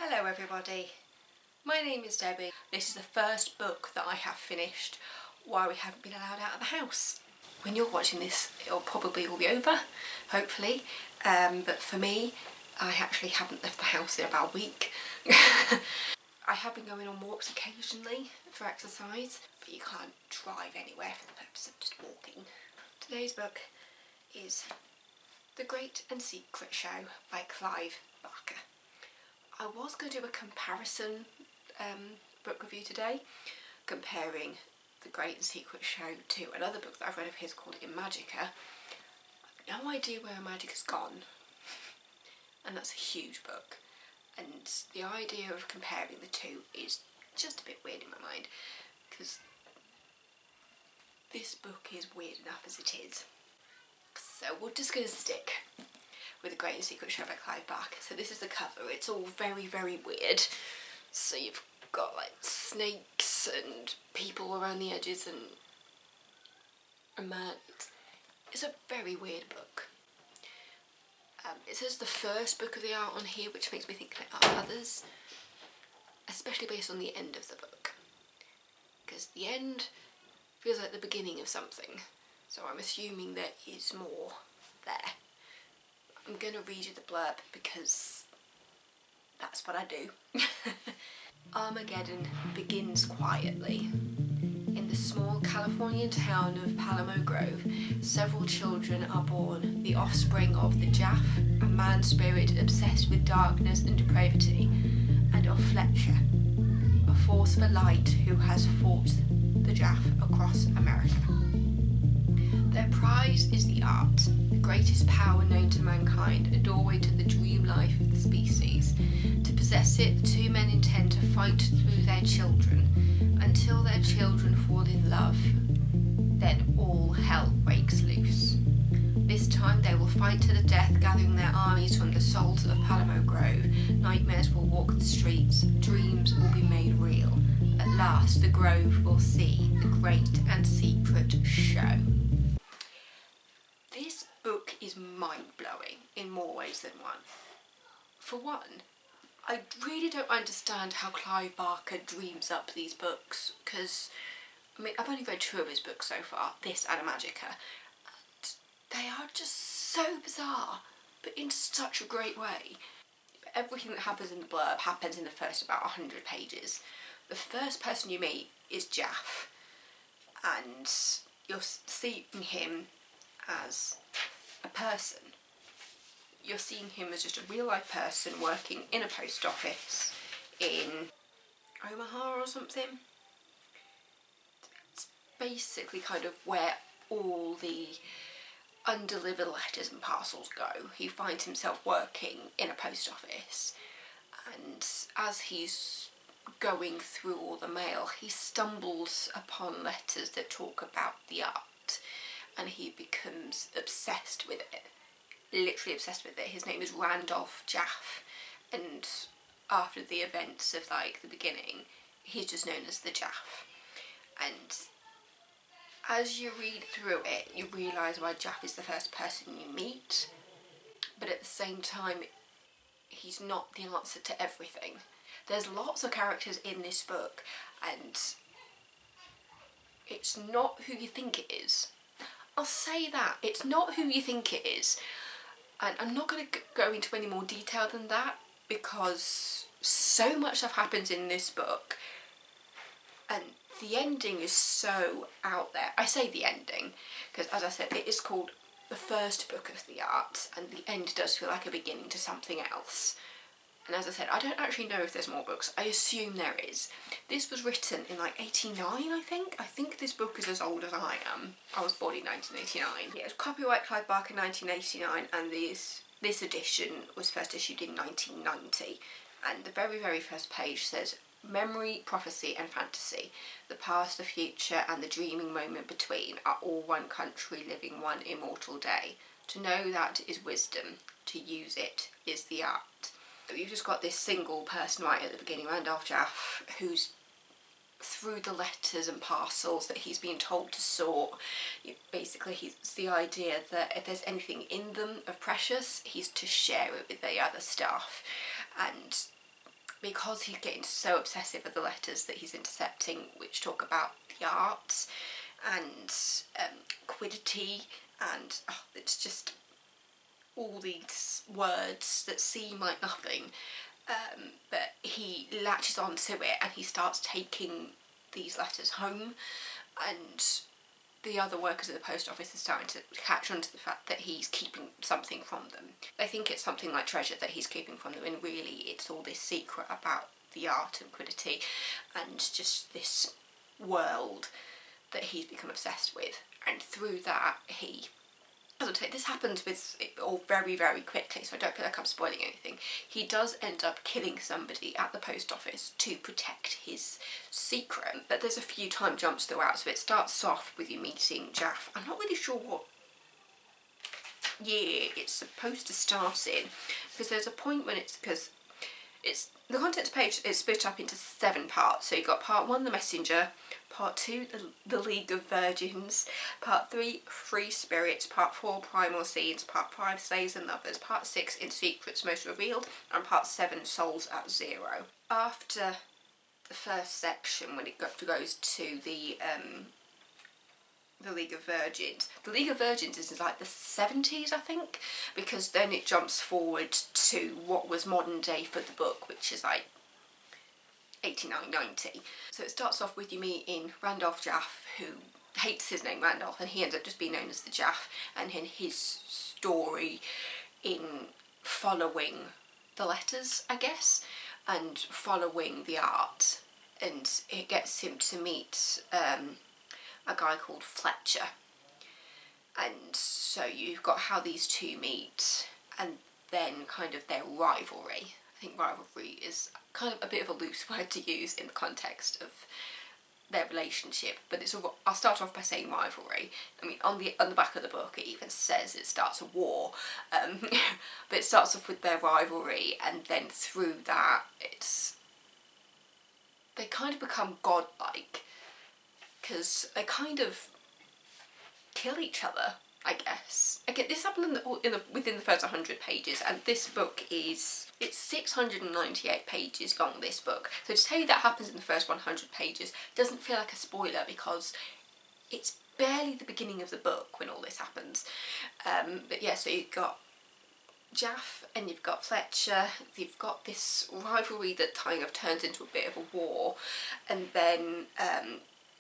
Hello everybody, my name is Debbie. This is the first book that I have finished while we haven't been allowed out of the house. When you're watching this, it'll probably all be over, hopefully, but for me, I actually haven't left the house in about a week. I have been going on walks occasionally for exercise, but you can't drive anywhere for the purpose of just walking. Today's book is The Great and Secret Show by Clive Barker. I was going to do a comparison book review today, comparing The Great and Secret Show to another book that I've read of his called Imagica. I've no idea where Imagica's gone, and that's a huge book, and the idea of comparing the two is just a bit weird in my mind, because this book is weird enough as it is. So we're just going to stick with The Great and Secret Show by Clive Barker. So this is the cover. It's all very, very weird. So you've got like snakes and people around the edges and a man. It's a very weird book. It says the first book of the art on here, which makes me think there are others, especially based on the end of the book, because the end feels like the beginning of something. So I'm assuming there is more there. I'm going to read you the blurb because that's what I do. Armageddon begins quietly. In the small Californian town of Palamo Grove, several children are born, the offspring of the Jaff, a man-spirit obsessed with darkness and depravity, and of Fletcher, a force for light who has fought the Jaff across America. Their prize is the art, the greatest power known to mankind, a doorway to the dream life of the species. To possess it, the two men intend to fight through their children, until their children fall in love. Then all hell breaks loose. This time they will fight to the death, gathering their armies from the souls of Palamo Grove. Nightmares will walk the streets, dreams will be made real. At last the Grove will see the great and secret show. This book is mind-blowing in more ways than one. For one, I really don't understand how Clive Barker dreams up these books, because, I mean, I've only read two of his books so far, this and Imagica, and they are just so bizarre, but in such a great way. Everything that happens in the blurb happens in the first about 100 pages. The first person you meet is Jaff, and you're seeing him as a person. You're seeing him as just a real life person working in a post office in Omaha or something. It's basically kind of where all the undelivered letters and parcels go. He finds himself working in a post office, and as he's going through all the mail, he stumbles upon letters that talk about the art, and he becomes obsessed with it, literally obsessed with it. His name is Randolph Jaff, and after the events of like the beginning, he's just known as the Jaff. And as you read through it, you realise why Jaff is the first person you meet, but at the same time, he's not the answer to everything. There's lots of characters in this book, and it's not who you think it is. I'll say that. It's not who you think it is. And I'm not going to go into any more detail than that, because so much stuff happens in this book, and the ending is so out there. I say the ending, because as I said, it is called the first book of the art, and the end does feel like a beginning to something else. And as I said, I don't actually know if there's more books. I assume there is. This was written in like 89, I think. I think this book is as old as I am. I was born in 1989. Yeah, it was copyright Clive Barker 1989, and this edition was first issued in 1990. And the very, very first page says, "Memory, prophecy and fantasy. The past, the future and the dreaming moment between are all one country living one immortal day. To know that is wisdom. To use it is the art." You've just got this single person right at the beginning, Randolph Jaff, who's through the letters and parcels that he's been told to sort. Basically, it's the idea that if there's anything in them of precious, he's to share it with the other stuff. And because he's getting so obsessive with the letters that he's intercepting, which talk about the arts and quiddity, and it's just all these words that seem like nothing, but he latches onto it and he starts taking these letters home, and the other workers at the post office are starting to catch on to the fact that he's keeping something from them. They think it's something like treasure that he's keeping from them, and really it's all this secret about the art and quiddity and just this world that he's become obsessed with. And through that, he, as I say, this happens with it all very, very quickly, so I don't feel like I'm spoiling anything. He does end up killing somebody at the post office to protect his secret, but there's a few time jumps throughout, so it starts off with you meeting Jaff. I'm not really sure what year it's supposed to start in, because there's a point when it's the contents page is split up into 7 parts. So you've got part 1, the messenger, part 2, the League of Virgins, part 3, free spirits, part 4, primal scenes, part 5, slaves and lovers, part 6, in secrets most revealed, and part 7, souls at zero. After the first section, when it goes to the League of Virgins. The League of Virgins is like the 70s, I think, because then it jumps forward to what was modern day for the book, which is like 89, 90. So it starts off with you meeting Randolph Jaff, who hates his name Randolph, and he ends up just being known as the Jaff, and in his story in following the letters, I guess, and following the art, and it gets him to meet a guy called Fletcher, and so you've got how these two meet, and then kind of their rivalry. I think rivalry is kind of a bit of a loose word to use in the context of their relationship, but I'll start off by saying rivalry. I mean, on the back of the book it even says it starts a war, but it starts off with their rivalry, and then through that they kind of become godlike, because they kind of kill each other, I guess. Again, this happened within the first 100 pages, and this book it's 698 pages long, this book. So to tell you that happens in the first 100 pages doesn't feel like a spoiler, because it's barely the beginning of the book when all this happens. But yeah, so you've got Jaff and you've got Fletcher, you've got this rivalry that kind of turns into a bit of a war, and then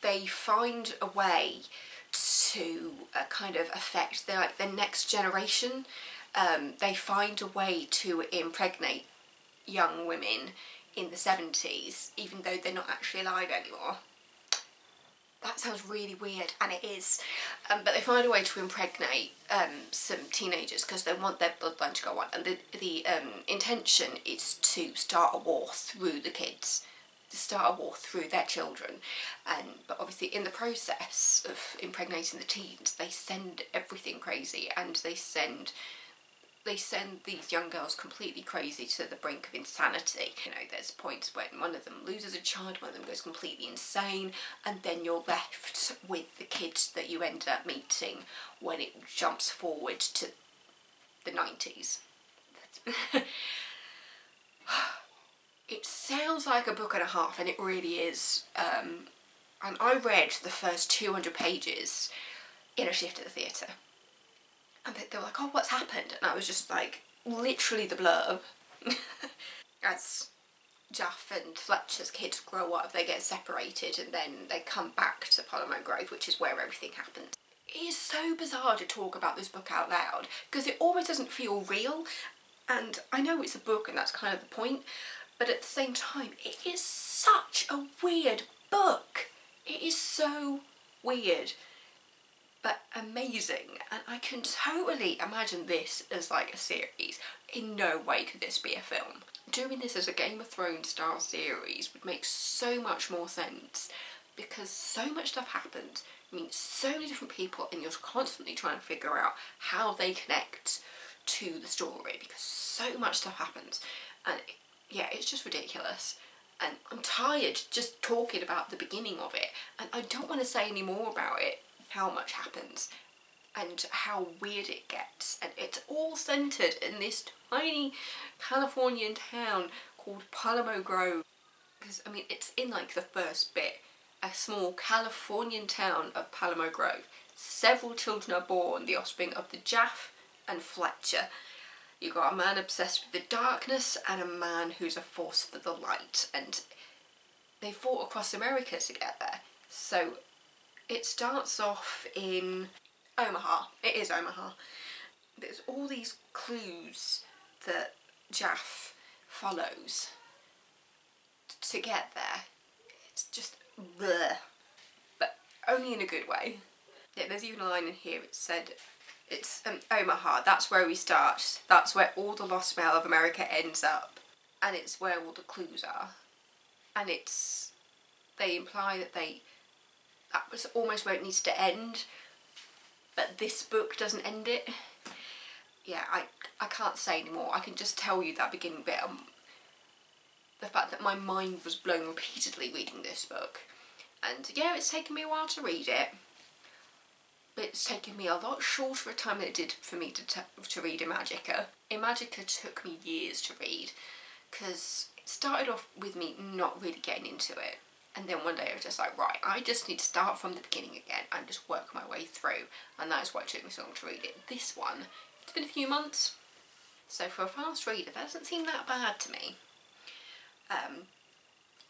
they find a way to kind of affect the next generation. They find a way to impregnate young women in the 70s, even though they're not actually alive anymore. That sounds really weird, and it is. But they find a way to impregnate some teenagers because they want their bloodline to go on, and the intention is to start a war through the kids. To start a war through their children, but obviously in the process of impregnating the teens, they send everything crazy, and they send these young girls completely crazy to the brink of insanity. You know, there's points when one of them loses a child, one of them goes completely insane, and then you're left with the kids that you end up meeting when it jumps forward to the 90s. It sounds like a book and a half, and it really is. And I read the first 200 pages in a shift at the theatre. And they were like, oh, what's happened? And I was just like, literally the blurb. As Jaff and Fletcher's kids grow up, they get separated, and then they come back to Parliament Grove, which is where everything happens. It is so bizarre to talk about this book out loud, because it always doesn't feel real. And I know it's a book, and that's kind of the point. But at the same time, it is such a weird book. It is so weird, but amazing. And I can totally imagine this as like a series. In no way could this be a film. Doing this as a Game of Thrones style series would make so much more sense, because so much stuff happens. I mean, so many different people, and you're constantly trying to figure out how they connect to the story, because so much stuff happens. And yeah, it's just ridiculous, and I'm tired just talking about the beginning of it, and I don't want to say any more about it, how much happens and how weird it gets, and it's all centred in this tiny Californian town called Palamo Grove. Because, I mean, it's in like the first bit, a small Californian town of Palamo Grove. Several children are born, the offspring of the Jaff and Fletcher. You've got a man obsessed with the darkness and a man who's a force for the light, and they fought across America together. So it starts off in Omaha. It is Omaha. There's all these clues that Jaff follows to get there. It's just bleh, but only in a good way. Yeah, there's even a line in here. It said, it's Omaha, that's where we start. That's where all the lost mail of America ends up. And it's where all the clues are. And they imply that that was almost where it needs to end. But this book doesn't end it. Yeah, I can't say anymore. I can just tell you that beginning bit. The fact that my mind was blown repeatedly reading this book. And yeah, it's taken me a while to read it. It's taken me a lot shorter a time than it did for me to read Imagica. Imagica took me years to read because it started off with me not really getting into it, and then one day I was just like, right, I just need to start from the beginning again and just work my way through, and that is why it took me so long to read it. This one, it's been a few months, so for a fast reader that doesn't seem that bad to me.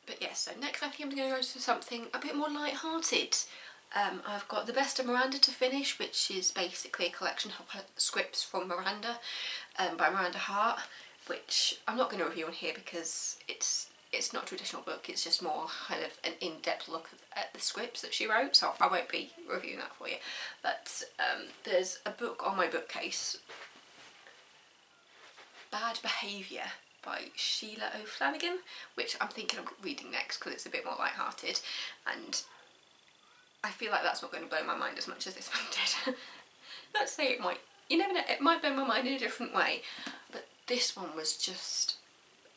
But yes, so next I think I'm going to go to something a bit more light-hearted. I've got The Best of Miranda to finish, which is basically a collection of her scripts from Miranda, by Miranda Hart, which I'm not going to review on here because it's not a traditional book, it's just more kind of an in-depth look at the scripts that she wrote, so I won't be reviewing that for you. But there's a book on my bookcase, Bad Behaviour by Sheila O'Flanagan, which I'm thinking of reading next because it's a bit more light-hearted, and I feel like that's not going to blow my mind as much as this one did. Let's say it might. You never know, it might blow my mind in a different way. But this one was just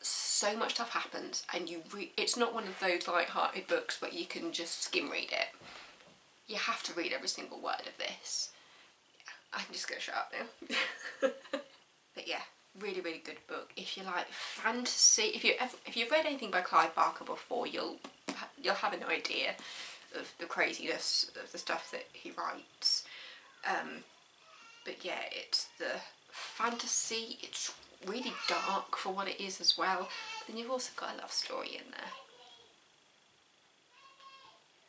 so much stuff happens, and it's not one of those light-hearted books where you can just skim read it. You have to read every single word of this. Yeah, I'm just going to shut up now. But yeah, really, really good book. If you like fantasy, if you've read anything by Clive Barker before, you'll have an idea of the craziness of the stuff that he writes. But yeah, it's the fantasy, it's really dark for what it is as well. Then you've also got a love story in there.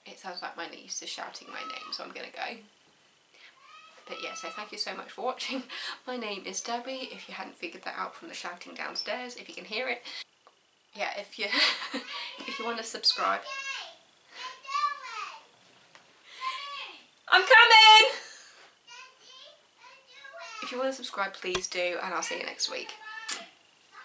It sounds like my niece is shouting my name, so I'm gonna go. But yeah, so thank you so much for watching. My name is Debbie, if you hadn't figured that out from the shouting downstairs, if you can hear it. Yeah, if you want to subscribe. I'm coming! If you want to subscribe, please do, and I'll see you next week.